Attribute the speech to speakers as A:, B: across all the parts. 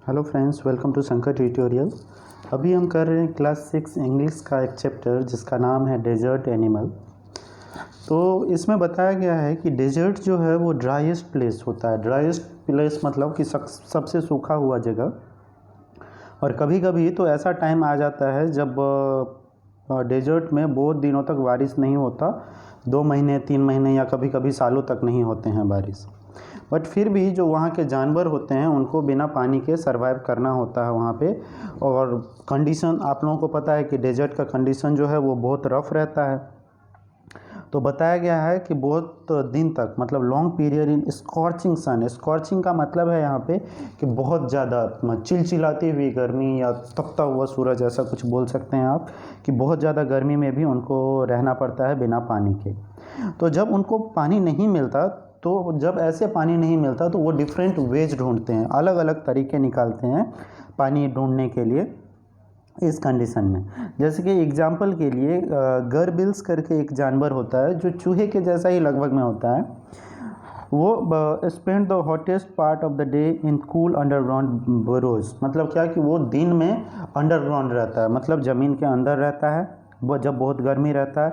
A: Hello friends, welcome to Shankar tutorial. अभी हम कर रहे हैं क्लास 6 इंग्लिश का एक चैप्टर जिसका नाम है डेजर्ट एनिमल। तो इसमें बताया गया है कि डेजर्ट जो है वो ड्राइएस्ट प्लेस होता है। ड्राइएस्ट प्लेस मतलब कि सबसे सूखा हुआ जगह। और कभी कभी तो ऐसा टाइम आ जाता है जब डेजर्ट में बहुत दिनों तक बारिश नहीं होता, 2 महीने 3 महीने या कभी कभी सालों तक नहीं होते हैं बारिश। बट फिर भी जो वहाँ के जानवर होते हैं उनको बिना पानी के सरवाइव करना होता है वहाँ पे। और कंडीशन आप लोगों को पता है कि डेजर्ट का कंडीशन जो है वो बहुत रफ रहता है। तो बताया गया है कि बहुत दिन तक, मतलब long period in scorching sun. Scorching का मतलब है यहाँ पे कि बहुत ज़्यादा चिलचिलाती हुई गर्मी या तपता हुआ सूरज, ऐसा कुछ बोल सकते हैं आप, कि बहुत ज़्यादा गर्मी में भी उनको रहना पड़ता है बिना पानी के। तो जब उनको पानी नहीं मिलता, तो जब ऐसे पानी नहीं मिलता तो वो डिफरेंट वेज ढूंढते हैं, अलग अलग तरीके निकालते हैं पानी ढूंढने के लिए इस कंडीशन में। जैसे कि एग्जांपल के लिए गर्बिल्स करके एक जानवर होता है जो चूहे के जैसा ही लगभग में होता है। वो spend the hottest part of the day in cool underground burrows. मतलब क्या कि वो दिन में अंडरग्राउंड रहता है, मतलब ज़मीन के अंदर रहता है वो जब बहुत गर्मी रहता है।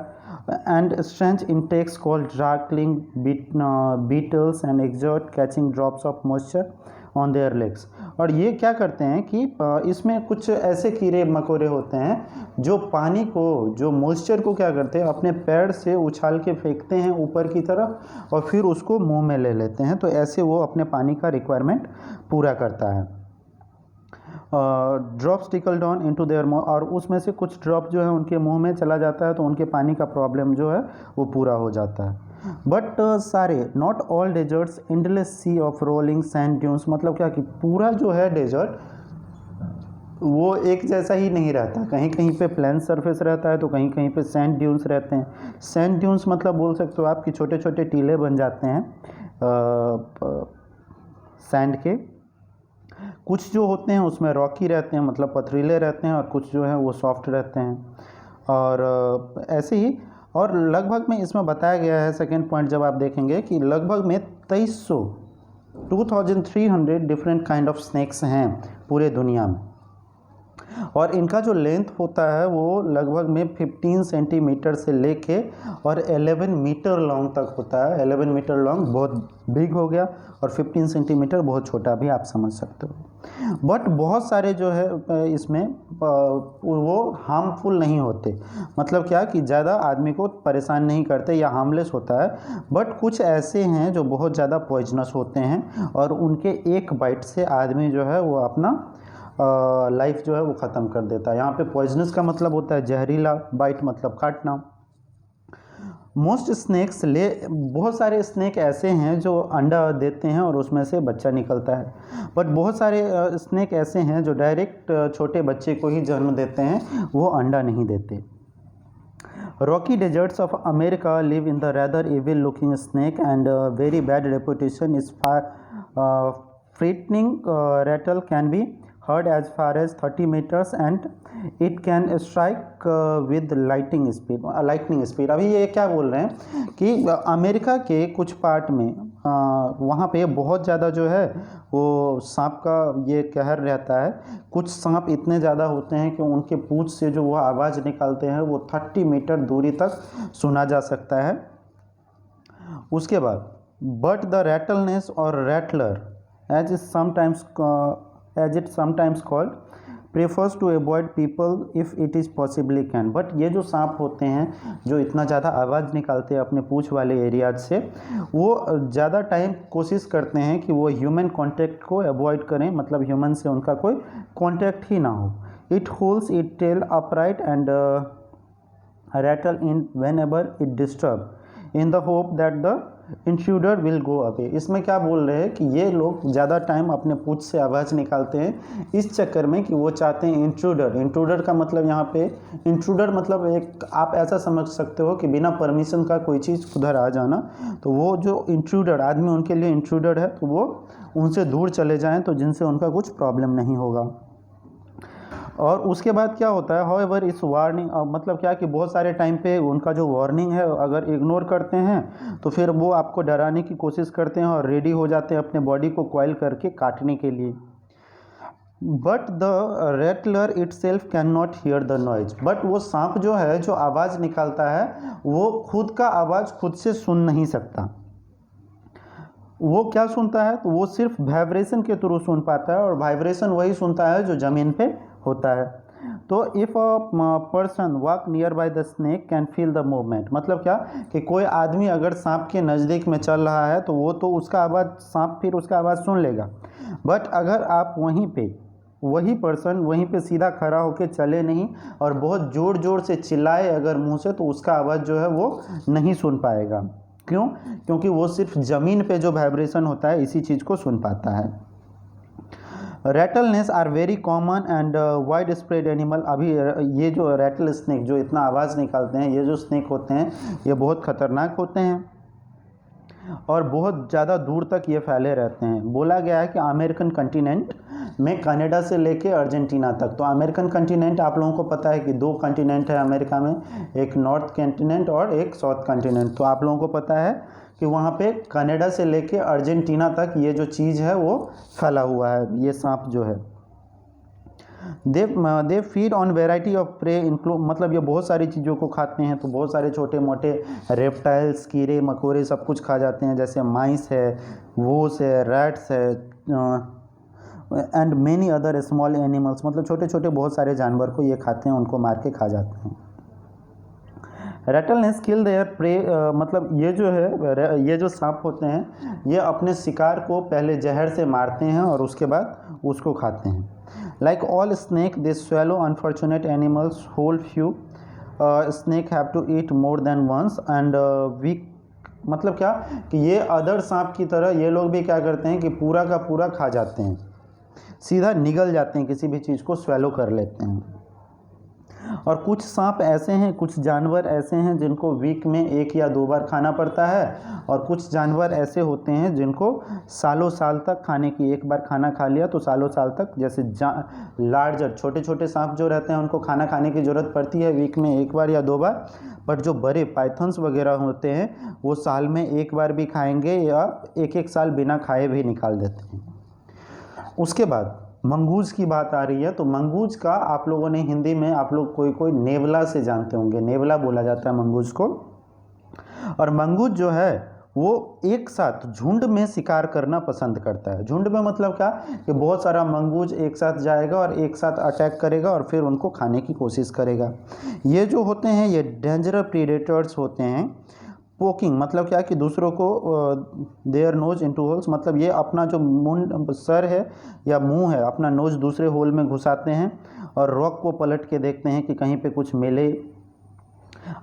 A: And strange insects called darkling beetles and expert catching drops of moisture on their legs. और ये क्या करते हैं कि इसमें कुछ ऐसे कीड़े मकोड़े होते हैं जो पानी को, जो मॉइस्चर को क्या करते हैं, अपने पैर से उछाल के फेंकते हैं ऊपर की तरफ और फिर उसको मुंह में ले लेते हैं। तो ऐसे वो अपने पानी का रिक्वायरमेंट पूरा करता है। Drops tackle down into their mouth, और उसमें से कुछ ड्रॉप जो है उनके मुंह में चला जाता है तो उनके पानी का प्रॉब्लम जो है वो पूरा हो जाता है। बट सारे not all deserts endless sea of rolling sand dunes. मतलब क्या कि पूरा जो है डेजर्ट वो एक जैसा ही नहीं रहता, कहीं कहीं पे प्लेन सरफेस रहता है तो कहीं कहीं पे सैंड ड्यून्स रहते हैं। सैंड ड्यून्स मतलब बोल सकते हो आप कि छोटे छोटे टीले बन जाते हैं सैंड के। कुछ जो होते हैं उसमें रॉकी रहते हैं, मतलब पथरीले रहते हैं, और कुछ जो है वो सॉफ्ट रहते हैं। और ऐसे ही, और लगभग में इसमें बताया गया है, सेकेंड पॉइंट जब आप देखेंगे कि लगभग में 2300 डिफरेंट काइंड ऑफ स्नैक्स हैं पूरे दुनिया में। और इनका जो लेंथ होता है वो लगभग में 15 सेंटीमीटर से लेके और 11 मीटर लॉन्ग तक होता है। 11 मीटर लॉन्ग बहुत बिग हो गया और 15 सेंटीमीटर बहुत छोटा भी आप समझ सकते हो। बट बहुत सारे जो है इसमें वो हार्मफुल नहीं होते। मतलब क्या कि ज़्यादा आदमी को परेशान नहीं करते या हार्मलेस होता है। बट कुछ ऐसे हैं जो बहुत ज़्यादा पॉइजनस होते हैं और उनके एक बाइट से आदमी जो है वो अपना लाइफ जो है वो ख़त्म कर देता है। यहाँ पे पॉइजनस का मतलब होता है जहरीला, बाइट मतलब काटना। मोस्ट स्नैक्स बहुत सारे स्नैक ऐसे हैं जो अंडा देते हैं और उसमें से बच्चा निकलता है। बट बहुत सारे स्नैक ऐसे हैं जो डायरेक्ट छोटे बच्चे को ही जन्म देते हैं, वो अंडा नहीं देते। Rocky deserts of America live in the rather evil-looking snake, and very bad reputation is frightening. Rattle can be heard as far as 30 meters, and it can strike with lightning speed. Lightning speed. अभी ये क्या बोल रहे हैं कि America के कुछ part में वहाँ पे बहुत ज़्यादा जो है वो सांप का ये कहर रहता है। कुछ सांप इतने ज़्यादा होते हैं कि उनके पूंछ से जो वो आवाज़ निकालते हैं वो 30 मीटर दूरी तक सुना जा सकता है। उसके बाद बट द रैटलनेस और rattler as it sometimes called prefers to avoid people if it is possibly can. But ये जो सांप होते हैं जो इतना ज़्यादा आवाज़ निकालते हैं अपने पूंछ वाले एरियाज से, वो ज़्यादा टाइम कोशिश करते हैं कि वो ह्यूमन कांटेक्ट को अवॉइड करें, मतलब ह्यूमन से उनका कोई कांटेक्ट ही ना हो। It holds it tail upright and rattle in whenever it disturb in the hope that the intruder will go away. इसमें क्या बोल रहे हैं कि ये लोग ज़्यादा टाइम अपने पूंछ से आवाज़ निकालते हैं इस चक्कर में कि वो चाहते हैं इंट्रूडर। इंट्रूडर का मतलब यहाँ पे, इंट्रूडर मतलब एक आप ऐसा समझ सकते हो कि बिना परमिशन का कोई चीज़ उधर आ जाना। तो वो जो इंट्रूडर आदमी उनके लिए इंट्रूडर है, तो वो उनसे दूर चले जाएँ तो जिनसे उनका कुछ प्रॉब्लम नहीं होगा। और उसके बाद क्या होता है, हाउएवर इस वार्निंग, मतलब क्या कि बहुत सारे टाइम पे उनका जो वार्निंग है अगर इग्नोर करते हैं तो फिर वो आपको डराने की कोशिश करते हैं और रेडी हो जाते हैं अपने बॉडी को कॉइल करके काटने के लिए। But the rattler itself can not hear the noise, but वो सांप जो है जो आवाज़ निकालता है वो खुद का आवाज़ खुद से सुन नहीं सकता। वो क्या सुनता है, तो वो सिर्फ वाइब्रेशन के थ्रू सुन पाता है, और वाइब्रेशन वही सुनता है जो ज़मीन पे होता है। तो if a person walk near by the snake can feel the movement, मतलब क्या कि कोई आदमी अगर सांप के नज़दीक में चल रहा है तो वो तो उसका आवाज़, सांप फिर उसका आवाज़ सुन लेगा। बट अगर आप वहीं पे, वही पर्सन वहीं पे सीधा खड़ा होकर चले नहीं और बहुत ज़ोर ज़ोर से चिल्लाए अगर मुंह से, तो उसका आवाज़ जो है वो नहीं सुन पाएगा। क्यों? क्योंकि वो सिर्फ ज़मीन पे जो वाइब्रेशन होता है इसी चीज़ को सुन पाता है। Rattlesnakes are very common and widespread animal. अभी ये जो रैटल स्नेक जो इतना आवाज़ निकालते हैं, ये जो स्नेक होते हैं ये बहुत ख़तरनाक होते हैं और बहुत ज़्यादा दूर तक ये फैले रहते हैं। बोला गया है कि अमेरिकन कंटिनेंट में कनाडा से लेके अर्जेंटीना तक, तो अमेरिकन कंटिनेंट आप लोगों को पता है कि 2 कंटिनेंट है अमेरिका में, एक नॉर्थ कंटिनेंट और एक साउथ कंटिनेंट। तो आप लोगों को पता है कि वहाँ पे कनाडा से लेके अर्जेंटीना तक ये जो चीज़ है वो फैला हुआ है, ये सांप जो है। They feed on variety of prey include, मतलब ये बहुत सारी चीज़ों को खाते हैं, तो बहुत सारे छोटे मोटे रेप्टाइल्स, कीड़े मकोड़े सब कुछ खा जाते हैं, जैसे माइस है, वोस है, रैट्स है and many other small animals, मतलब छोटे छोटे बहुत सारे जानवर को ये खाते हैं, उनको मार के खा जाते हैं। रैटलनेस किल देयर प्रे, मतलब ये जो है, ये जो सांप होते हैं ये अपने शिकार को पहले जहर से मारते हैं और उसके बाद उसको खाते हैं। Like all snake they swallow unfortunate animals whole few, snake have to eat more than once and we, मतलब क्या कि ये अदर सांप की तरह ये लोग भी क्या करते हैं कि पूरा का पूरा खा जाते हैं, सीधा निगल जाते हैं, किसी भी चीज़ को स्वेलो कर लेते हैं। और कुछ सांप ऐसे हैं, कुछ जानवर ऐसे हैं जिनको वीक में 1 या 2 बार खाना पड़ता है, और कुछ जानवर ऐसे होते हैं जिनको सालों साल तक खाने की, एक बार खाना खा लिया तो सालों साल तक, जैसे लार्जर छोटे छोटे सांप जो रहते हैं उनको खाना खाने की ज़रूरत पड़ती है वीक में 1 बार या 2 बार, बट जो बड़े पाइथन्स वगैरह होते हैं वो साल में 1 बार भी खाएंगे या 1-1 साल बिना खाए भी निकाल देते हैं। उसके बाद मंगूज की बात आ रही है, तो मंगूज का आप लोगों ने हिंदी में आप लोग कोई नेवला से जानते होंगे, नेवला बोला जाता है मंगूज को। और मंगूज जो है वो एक साथ झुंड में शिकार करना पसंद करता है। झुंड में मतलब क्या कि बहुत सारा मंगूज एक साथ जाएगा और एक साथ अटैक करेगा और फिर उनको खाने की कोशिश करेगा। ये जो होते हैं ये डेंजरस प्रीडेटर्स होते हैं। पोकिंग मतलब क्या कि दूसरों को देयर नोज इनटू होल्स, मतलब ये अपना जो मुंड, सर है या मुंह है, अपना नोज दूसरे होल में घुसाते हैं और रॉक को पलट के देखते हैं कि कहीं पे कुछ मिले।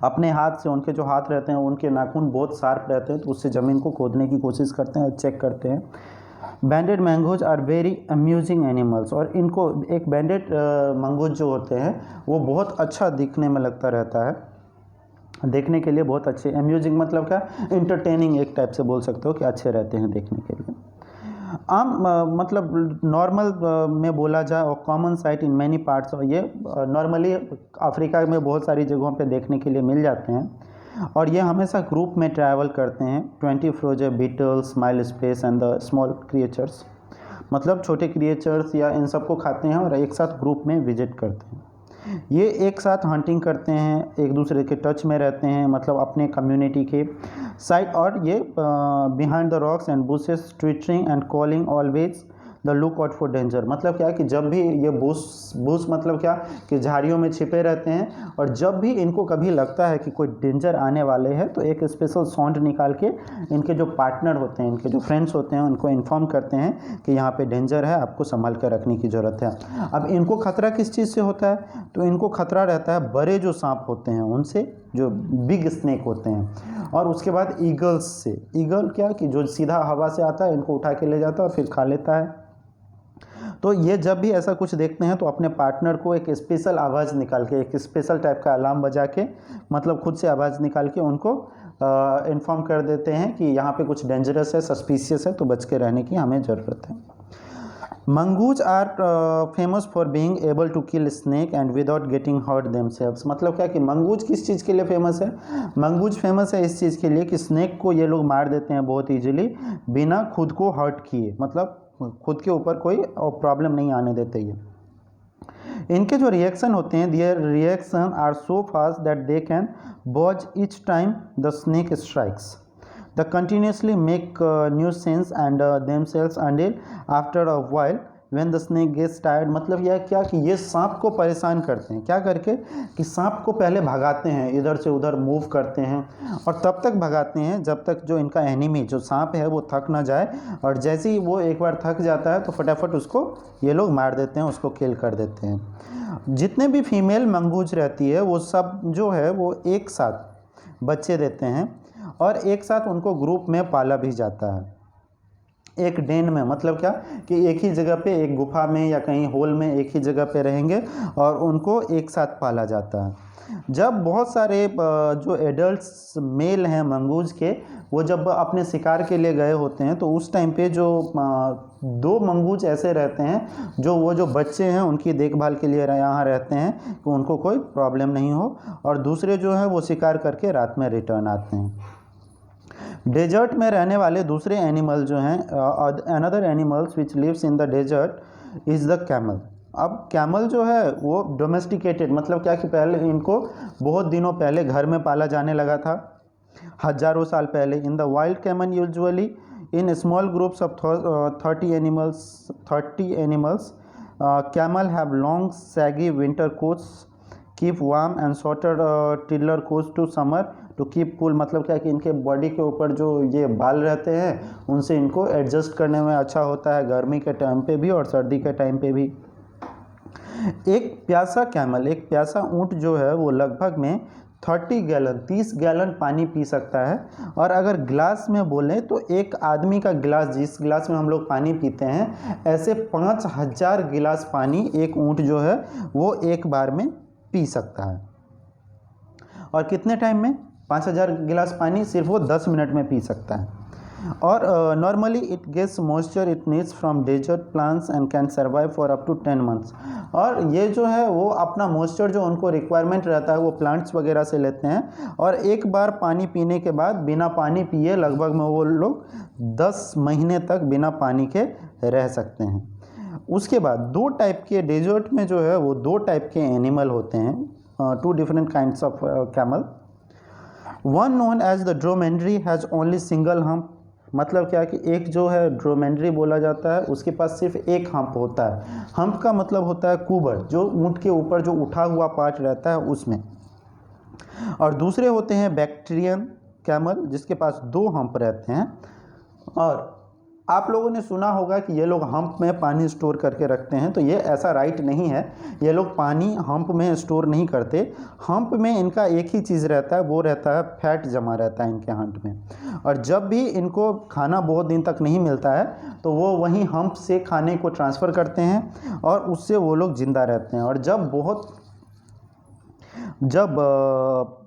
A: अपने हाथ से, उनके जो हाथ रहते हैं उनके नाखून बहुत शार्प रहते हैं, तो उससे ज़मीन को खोदने की कोशिश करते हैं और चेक करते हैं। Banded mongooses are very amusing animals, और इनको एक बैंडेड मंगूज जो होते हैं वो बहुत अच्छा दिखने में लगता रहता है, देखने के लिए बहुत अच्छे। अम्यूजिंग मतलब क्या, इंटरटेनिंग एक टाइप से बोल सकते हो कि अच्छे रहते हैं देखने के लिए। आम मतलब नॉर्मल में बोला जाए और common site in many parts, और ये नॉर्मली अफ्रीका में बहुत सारी जगहों पे देखने के लिए मिल जाते हैं, और ये हमेशा ग्रुप में ट्रैवल करते हैं। 20 froze beetles, smile space and the small creatures, मतलब छोटे क्रिएचर्स या इन सबको खाते हैं और एक साथ ग्रुप में विजिट करते हैं। ये एक साथ हंटिंग करते हैं, एक दूसरे के टच में रहते हैं, मतलब अपने कम्युनिटी के साइड, और ये behind the rocks and bushes twittering and calling always the look out for danger, मतलब क्या कि जब भी ये बुश मतलब क्या कि झाड़ियों में छिपे रहते हैं, और जब भी इनको कभी लगता है कि कोई डेंजर आने वाले हैं तो एक स्पेशल साउंड निकाल के इनके जो पार्टनर होते हैं, इनके जो फ्रेंड्स होते हैं उनको इन्फॉर्म करते हैं कि यहाँ पे डेंजर है, आपको संभाल कर रखने की ज़रूरत है। अब इनको खतरा किस चीज़ से होता है, तो इनको खतरा रहता है बड़े जो सांप होते हैं उनसे, जो बिग स्नेक होते हैं, और उसके बाद ईगल्स से। ईगल क्या कि जो सीधा हवा से आता है, इनको उठा के ले जाता है और फिर खा लेता है। तो ये जब भी ऐसा कुछ देखते हैं तो अपने पार्टनर को एक स्पेशल आवाज़ निकाल के, एक स्पेशल टाइप का अलार्म बजा के, मतलब खुद से आवाज़ निकाल के उनको इन्फॉर्म कर देते हैं कि यहाँ पे कुछ डेंजरस है, सस्पिशियस है, तो बच के रहने की हमें ज़रूरत है। Mongoose are famous for being able to kill snake and without getting hurt themselves, मतलब क्या कि मंगूज किस चीज़ के लिए फेमस है, मंगूज फेमस है इस चीज़ के लिए कि स्नेक को ये लोग मार देते हैं बहुत ईजिली बिना खुद को हर्ट किए, मतलब खुद के ऊपर कोई प्रॉब्लम नहीं आने देते ये। इनके जो रिएक्शन होते हैं, their reaction are so fast that they can dodge each time the snake strikes the continuously make new sense and themselves until after a while when the snake gets tired. मतलब यह क्या कि ये सांप को परेशान करते हैं, क्या करके कि सांप को पहले भगाते हैं, इधर से उधर मूव करते हैं और तब तक भगाते हैं जब तक जो इनका एनिमी जो सांप है वो थक ना जाए, और जैसे ही वो एक बार थक जाता है तो फटाफट उसको ये लोग मार देते हैं, उसको किल कर देते हैं। जितने भी फीमेल मंगूज रहती है वो सब जो है वो एक साथ बच्चे देते हैं और एक साथ उनको ग्रुप में पाला भी जाता है, एक डेन में। मतलब क्या कि एक ही जगह पे, एक गुफा में या कहीं होल में एक ही जगह पे रहेंगे और उनको एक साथ पाला जाता है। जब बहुत सारे जो एडल्ट्स मेल हैं मंगूज के, वो जब अपने शिकार के लिए गए होते हैं तो उस टाइम पे जो 2 मंगूज ऐसे रहते हैं जो वो जो बच्चे हैं उनकी देखभाल के लिए यहाँ रहते हैं कि उनको कोई प्रॉब्लम नहीं हो, और दूसरे जो हैं वो शिकार करके रात में रिटर्न आते हैं। डेजर्ट में रहने वाले दूसरे एनिमल जो हैं, another animals which lives in the desert is the camel. अब कैमल जो है वो डोमेस्टिकेटेड, मतलब क्या कि पहले इनको बहुत दिनों पहले घर में पाला जाने लगा था, हजारों साल पहले। In the wild camel usually in small groups of 30 animals camel have long shaggy winter coats keep warm and shorter tiller coats to summer to keep cool. मतलब क्या कि इनके बॉडी के ऊपर जो ये बाल रहते हैं उनसे इनको एडजस्ट करने में अच्छा होता है, गर्मी के टाइम पे भी और सर्दी के टाइम पे भी। एक प्यासा कैमल, एक प्यासा ऊँट जो है वो लगभग में 30 गैलन पानी पी सकता है। और अगर ग्लास में बोलें तो एक आदमी का गिलास, जिस गिलास में हम लोग पानी पीते हैं, ऐसे 5000 गिलास पानी एक ऊँट जो है वो एक बार में पी सकता है। और कितने टाइम में? 5000 गिलास पानी सिर्फ वो 10 मिनट में पी सकता है। और normally it gets moisture it needs from desert plants and can survive for up to 10 months. और ये जो है वो अपना मॉइस्चर जो उनको रिक्वायरमेंट रहता है वो प्लांट्स वगैरह से लेते हैं, और एक बार पानी पीने के बाद बिना पानी पिए लगभग में वो लोग 10 महीने तक बिना पानी के रह सकते हैं। उसके बाद 2 टाइप के डेजर्ट में जो है वो 2 टाइप के एनिमल होते हैं, 2 different kinds of camel. One known as the dromedary has only single hump. मतलब क्या कि एक जो है ड्रोमेंड्री बोला जाता है, उसके पास सिर्फ एक हम्प होता है। हम्प का मतलब होता है कुबर, जो ऊँट के ऊपर जो उठा हुआ पार्ट रहता है उसमें। और दूसरे होते हैं बैक्टीरियन कैमल, जिसके पास 2 हम्प रहते हैं। और आप लोगों ने सुना होगा कि ये लोग हम्प में पानी स्टोर करके रखते हैं, तो ये ऐसा राइट नहीं है। ये लोग पानी हम्प में स्टोर नहीं करते। हम्प में इनका एक ही चीज़ रहता है, वो रहता है फैट जमा रहता है इनके हम्प में। और जब भी इनको खाना बहुत दिन तक नहीं मिलता है तो वो वहीं हम्प से खाने को ट्रांसफ़र करते हैं और उससे वो लोग ज़िंदा रहते हैं। और जब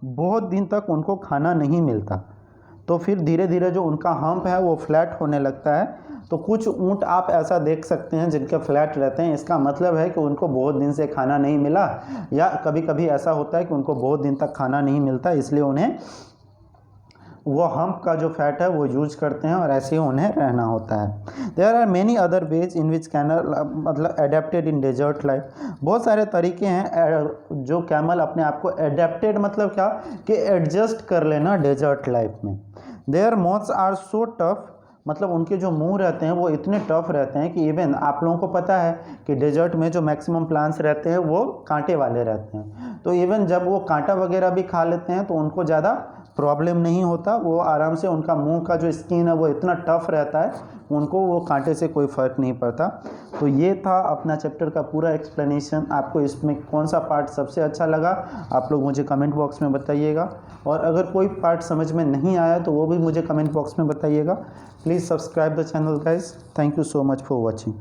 A: बहुत दिन तक उनको खाना नहीं मिलता तो फिर धीरे धीरे जो उनका हम्प है वो फ्लैट होने लगता है। तो कुछ ऊँट आप ऐसा देख सकते हैं जिनके फ्लैट रहते हैं, इसका मतलब है कि उनको बहुत दिन से खाना नहीं मिला, या कभी कभी ऐसा होता है कि उनको बहुत दिन तक खाना नहीं मिलता, इसलिए उन्हें वो हम्प का जो फैट है वो यूज करते हैं और ऐसे ही उन्हें रहना होता है। There are many other ways in which camel मतलब एडेप्टेड इन डेजर्ट लाइफ। बहुत सारे तरीके हैं जो कैमल अपने आप को एडेप्टेड, मतलब क्या कि एडजस्ट कर लेना डेजर्ट लाइफ में। Their mouths are so tough, मतलब उनके जो मुंह रहते हैं वो इतने टफ रहते हैं कि इवन आप लोगों को पता है कि डेजर्ट में जो मैक्सिमम प्लांट्स रहते हैं वो कांटे वाले रहते हैं, तो इवन जब वो कांटा वगैरह भी खा लेते हैं तो उनको ज़्यादा प्रॉब्लम नहीं होता, वो आराम से, उनका मुंह का जो स्किन है वो इतना टफ रहता है, उनको वो कांटे से कोई फ़र्क नहीं पड़ता। तो ये था अपना चैप्टर का पूरा एक्सप्लेनेशन। आपको इसमें कौन सा पार्ट सबसे अच्छा लगा आप लोग मुझे कमेंट बॉक्स में बताइएगा, और अगर कोई पार्ट समझ में नहीं आया तो वो भी मुझे कमेंट बॉक्स में बताइएगा। Please subscribe the channel guys. Thank you so much for watching.